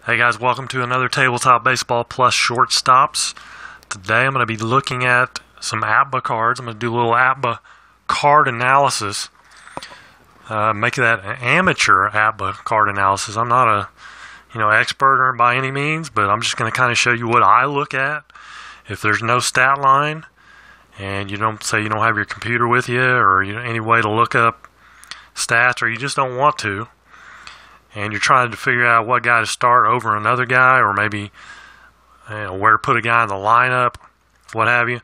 Hey guys, welcome to another Tabletop Baseball Plus Shortstops. Today I'm going to be looking at some Apba cards. I'm going to do a little Apba card analysis. Make that an amateur Apba card analysis. I'm not a expert by any means, but I'm just going to kind of show you what I look at. If there's no stat line and you don't have your computer with you or any way to look up stats, or you just don't want to, and you're trying to figure out what guy to start over another guy, or maybe where to put a guy in the lineup, what have you.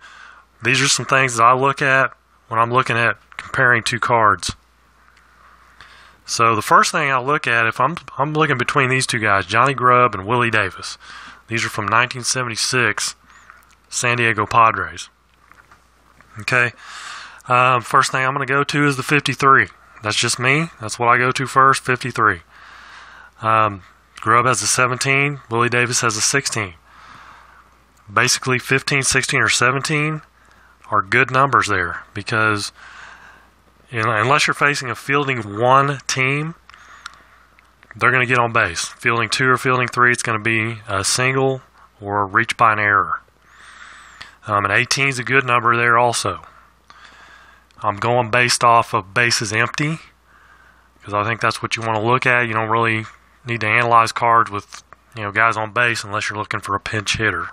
These are some things that I look at when I'm looking at comparing two cards. So the first thing I look at, if I'm looking between these two guys, Johnny Grubb and Willie Davis. These are from 1976 San Diego Padres. Okay. First thing I'm going to go to is the 53. That's just me. That's what I go to first, 53. Grubb has a 17, Willie Davis has a 16. Basically 15, 16, or 17 are good numbers there, because unless you're facing a fielding one team, they're going to get on base. Fielding two or fielding three, it's going to be a single or a reach by an error. And 18 is a good number there also. I'm going based off of bases empty, because I think that's what you want to look at. You don't really need to analyze cards with guys on base unless you're looking for a pinch hitter.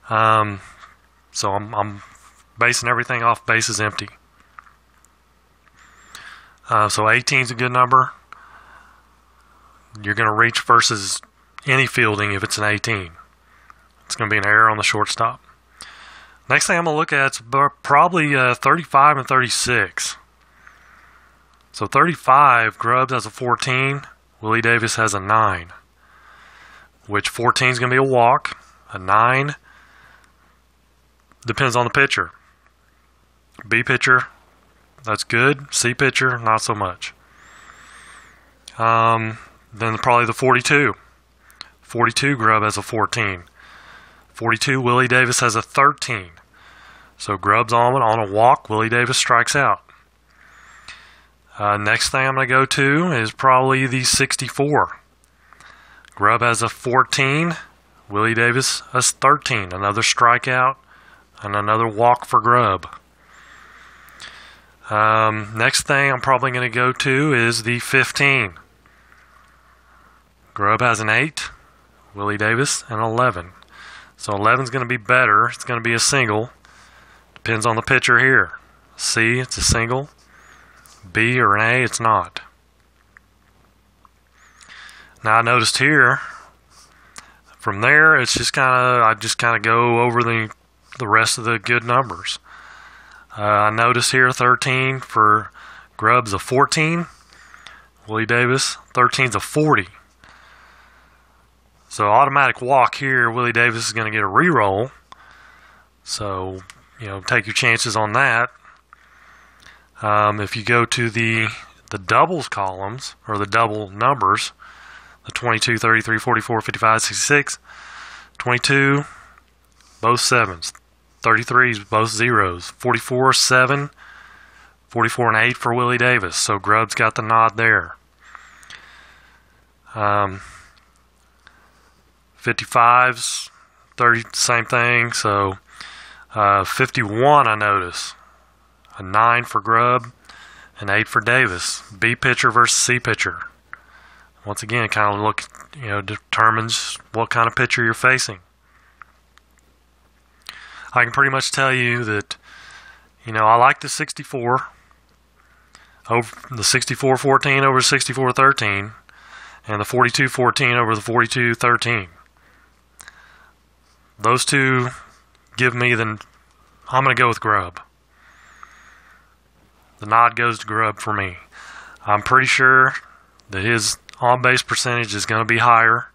So I'm basing everything off bases empty. So 18 is a good number. You're going to reach versus any fielding if it's an 18. It's going to be an error on the shortstop. Next thing I'm going to look at is probably 35 and 36. So 35, Grubb has a 14, Willie Davis has a 9. Which 14 is going to be a walk. A 9 depends on the pitcher. B pitcher, that's good. C pitcher, not so much. Then probably the 42. 42, Grubb has a 14. 42, Willie Davis has a 13. So Grubb's on a walk, Willie Davis strikes out. Next thing I'm going to go to is probably the 64. Grubb has a 14, Willie Davis has 13. Another strikeout and another walk for Grubb. Next thing I'm probably going to go to is the 15. Grubb has an 8, Willie Davis an 11. So 11 is going to be better. It's going to be a single. Depends on the pitcher here. C, it's a single. B or an A, it's not. Now I noticed here, from there, it's just I just kind of go over the rest of the good numbers. I noticed here 13 for Grubb's a 14. Willie Davis, 13's a 40. So automatic walk here, Willie Davis is going to get a reroll. So, take your chances on that. If you go to the doubles columns, or the double numbers, the 22, 33, 44, 55, 66, 22, both 7s. 33 is both 0s. 44, 7, 44 and 8 for Willie Davis. So Grubb's got the nod there. 55s, 30, same thing. So 51, I notice. A 9 for Grubb, an 8 for Davis. B pitcher versus C pitcher. Once again, kind of determines what kind of pitcher you're facing. I can pretty much tell you that, I like the 64. Over the 64-14 over 64-13, and the 42-14 over the 42-13. Those two give me I'm going to go with Grubb. The nod goes to Grubb for me. I'm pretty sure that his on-base percentage is going to be higher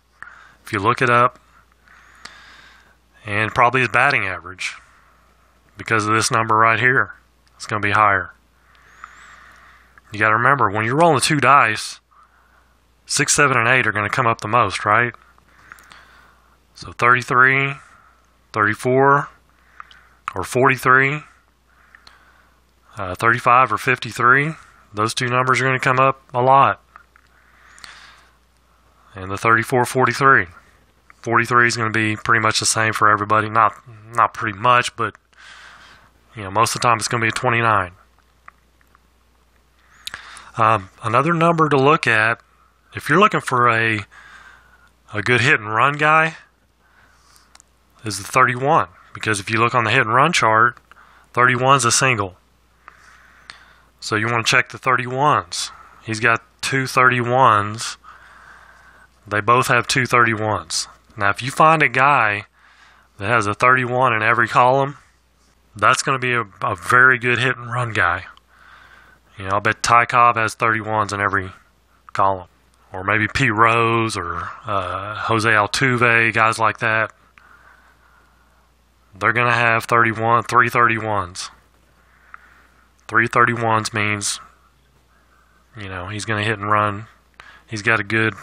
if you look it up, and probably his batting average, because of this number right here. It's going to be higher. You got to remember, when you're rolling the two dice, 6, 7, and 8 are going to come up the most, right? So 33, 34, or 43. 35 or 53, those two numbers are going to come up a lot. and the 34-43. 43 is going to be pretty much the same for everybody. Not pretty much, but most of the time it's going to be a 29. Another number to look at, if you're looking for a good hit and run guy, is the 31. Because if you look on the hit and run chart, 31 is a single. So you want to check the 31s. He's got two 31s. They both have two 31s. Now, if you find a guy that has a 31 in every column, that's going to be a very good hit and run guy. I'll bet Ty Cobb has 31s in every column. Or maybe Pete Rose or Jose Altuve, guys like that. They're going to have three 31s. Three 31s means, he's going to hit and run. He's got a good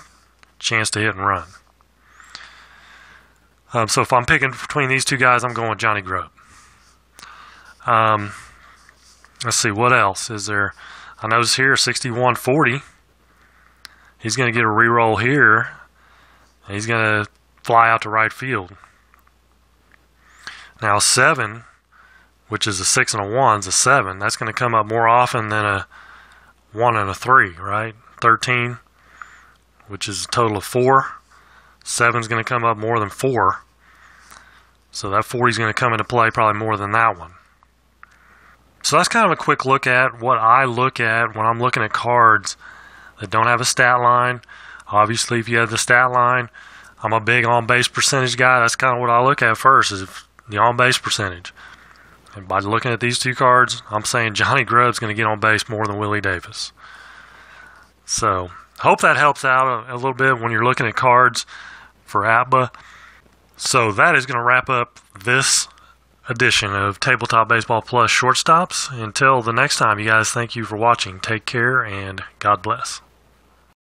chance to hit and run. So if I'm picking between these two guys, I'm going with Johnny Grubb. Let's see, what else is there? I notice here 61-40. He's going to get a reroll here. And he's going to fly out to right field. Now 7, which is a 6 and a 1, is a 7. That's going to come up more often than a 1 and a 3, right? 13, which is a total of 4. 7 is going to come up more than 4. So that 40 is going to come into play probably more than that one. So that's kind of a quick look at what I look at when I'm looking at cards that don't have a stat line. Obviously, if you have the stat line, I'm a big on-base percentage guy. That's kind of what I look at first, is the on-base percentage. And by looking at these two cards, I'm saying Johnny Grubb's going to get on base more than Willie Davis. So, hope that helps out a little bit when you're looking at cards for Apba. So that is going to wrap up this edition of Tabletop Baseball Plus Shortstops. Until the next time, you guys, thank you for watching. Take care, and God bless.